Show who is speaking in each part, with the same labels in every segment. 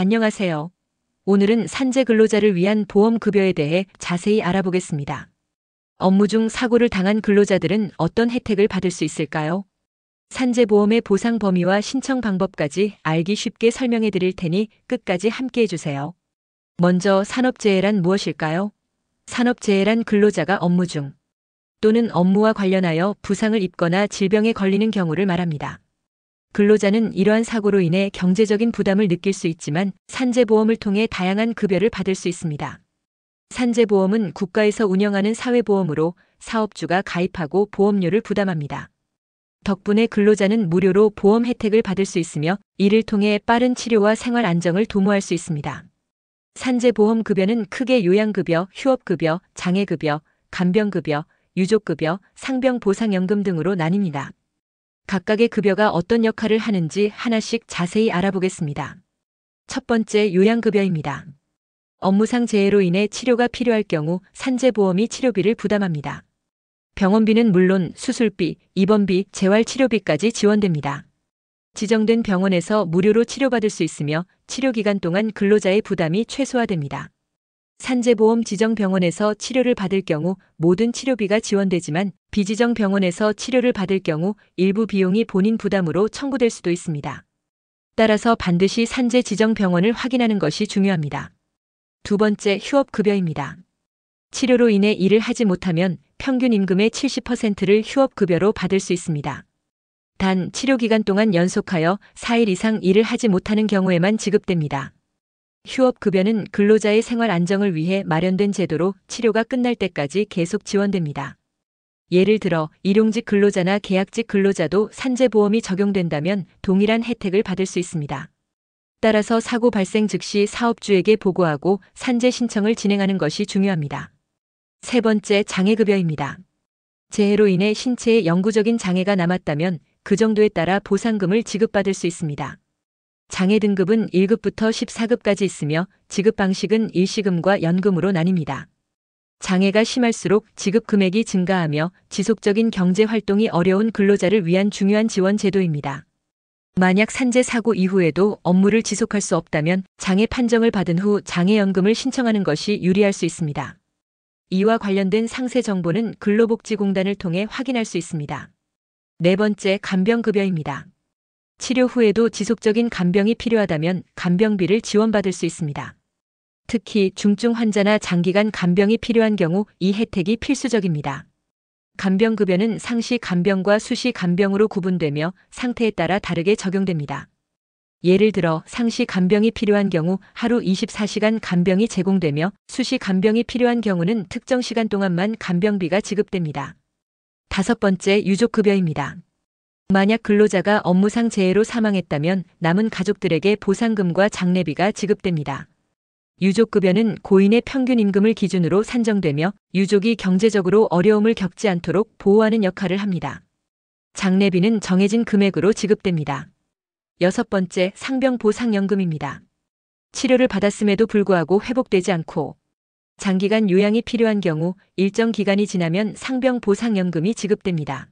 Speaker 1: 안녕하세요. 오늘은 산재 근로자를 위한 보험급여에 대해 자세히 알아보겠습니다. 업무 중 사고를 당한 근로자들은 어떤 혜택을 받을 수 있을까요? 산재보험의 보상 범위와 신청 방법까지 알기 쉽게 설명해 드릴 테니 끝까지 함께 해주세요. 먼저 산업재해란 무엇일까요? 산업재해란 근로자가 업무 중 또는 업무와 관련하여 부상을 입거나 질병에 걸리는 경우를 말합니다. 근로자는 이러한 사고로 인해 경제적인 부담을 느낄 수 있지만 산재보험을 통해 다양한 급여를 받을 수 있습니다. 산재보험은 국가에서 운영하는 사회보험으로 사업주가 가입하고 보험료를 부담합니다. 덕분에 근로자는 무료로 보험 혜택을 받을 수 있으며 이를 통해 빠른 치료와 생활 안정을 도모할 수 있습니다. 산재보험 급여는 크게 요양급여, 휴업급여, 장애급여, 간병급여, 유족급여, 상병보상연금 등으로 나뉩니다. 각각의 급여가 어떤 역할을 하는지 하나씩 자세히 알아보겠습니다. 첫 번째, 요양급여입니다. 업무상 재해로 인해 치료가 필요할 경우 산재보험이 치료비를 부담합니다. 병원비는 물론 수술비, 입원비, 재활치료비까지 지원됩니다. 지정된 병원에서 무료로 치료받을 수 있으며 치료기간 동안 근로자의 부담이 최소화됩니다. 산재보험 지정 병원에서 치료를 받을 경우 모든 치료비가 지원되지만 비지정 병원에서 치료를 받을 경우 일부 비용이 본인 부담으로 청구될 수도 있습니다. 따라서 반드시 산재 지정 병원을 확인하는 것이 중요합니다. 두 번째, 휴업급여입니다. 치료로 인해 일을 하지 못하면 평균 임금의 70%를 휴업급여로 받을 수 있습니다. 단 치료기간 동안 연속하여 4일 이상 일을 하지 못하는 경우에만 지급됩니다. 휴업급여는 근로자의 생활 안정을 위해 마련된 제도로 치료가 끝날 때까지 계속 지원됩니다. 예를 들어 일용직 근로자나 계약직 근로자도 산재보험이 적용된다면 동일한 혜택을 받을 수 있습니다. 따라서 사고 발생 즉시 사업주에게 보고하고 산재 신청을 진행하는 것이 중요합니다. 세 번째, 장애급여입니다. 재해로 인해 신체에 영구적인 장애가 남았다면 그 정도에 따라 보상금을 지급받을 수 있습니다. 장애 등급은 1급부터 14급까지 있으며 지급 방식은 일시금과 연금으로 나뉩니다. 장애가 심할수록 지급 금액이 증가하며 지속적인 경제 활동이 어려운 근로자를 위한 중요한 지원 제도입니다. 만약 산재 사고 이후에도 업무를 지속할 수 없다면 장애 판정을 받은 후 장애연금을 신청하는 것이 유리할 수 있습니다. 이와 관련된 상세 정보는 근로복지공단을 통해 확인할 수 있습니다. 네 번째, 간병급여입니다. 치료 후에도 지속적인 간병이 필요하다면 간병비를 지원받을 수 있습니다. 특히 중증 환자나 장기간 간병이 필요한 경우 이 혜택이 필수적입니다. 간병급여는 상시 간병과 수시 간병으로 구분되며 상태에 따라 다르게 적용됩니다. 예를 들어 상시 간병이 필요한 경우 하루 24시간 간병이 제공되며 수시 간병이 필요한 경우는 특정 시간 동안만 간병비가 지급됩니다. 다섯 번째, 유족급여입니다. 만약 근로자가 업무상 재해로 사망했다면 남은 가족들에게 보상금과 장례비가 지급됩니다. 유족급여는 고인의 평균 임금을 기준으로 산정되며 유족이 경제적으로 어려움을 겪지 않도록 보호하는 역할을 합니다. 장례비는 정해진 금액으로 지급됩니다. 여섯 번째, 상병보상연금입니다. 치료를 받았음에도 불구하고 회복되지 않고 장기간 요양이 필요한 경우 일정 기간이 지나면 상병보상연금이 지급됩니다.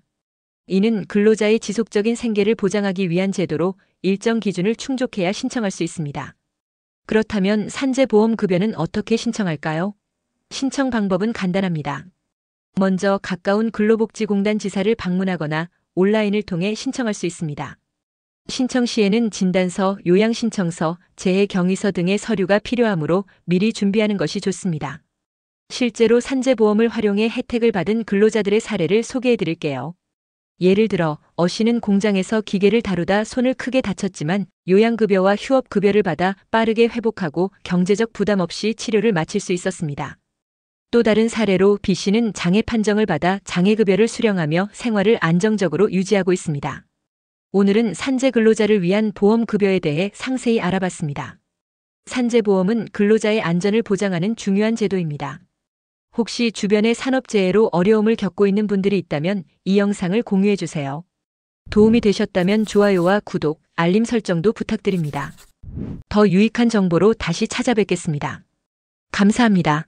Speaker 1: 이는 근로자의 지속적인 생계를 보장하기 위한 제도로 일정 기준을 충족해야 신청할 수 있습니다. 그렇다면 산재보험급여는 어떻게 신청할까요? 신청 방법은 간단합니다. 먼저 가까운 근로복지공단 지사를 방문하거나 온라인을 통해 신청할 수 있습니다. 신청 시에는 진단서, 요양신청서, 재해경위서 등의 서류가 필요하므로 미리 준비하는 것이 좋습니다. 실제로 산재보험을 활용해 혜택을 받은 근로자들의 사례를 소개해 드릴게요. 예를 들어 어 씨는 공장에서 기계를 다루다 손을 크게 다쳤지만 요양급여와 휴업급여를 받아 빠르게 회복하고 경제적 부담 없이 치료를 마칠 수 있었습니다. 또 다른 사례로 B 씨는 장애 판정을 받아 장애급여를 수령하며 생활을 안정적으로 유지하고 있습니다. 오늘은 산재 근로자를 위한 보험급여에 대해 상세히 알아봤습니다. 산재보험은 근로자의 안전을 보장하는 중요한 제도입니다. 혹시 주변에 산업재해로 어려움을 겪고 있는 분들이 있다면 이 영상을 공유해 주세요. 도움이 되셨다면 좋아요와 구독, 알림 설정도 부탁드립니다. 더 유익한 정보로 다시 찾아뵙겠습니다. 감사합니다.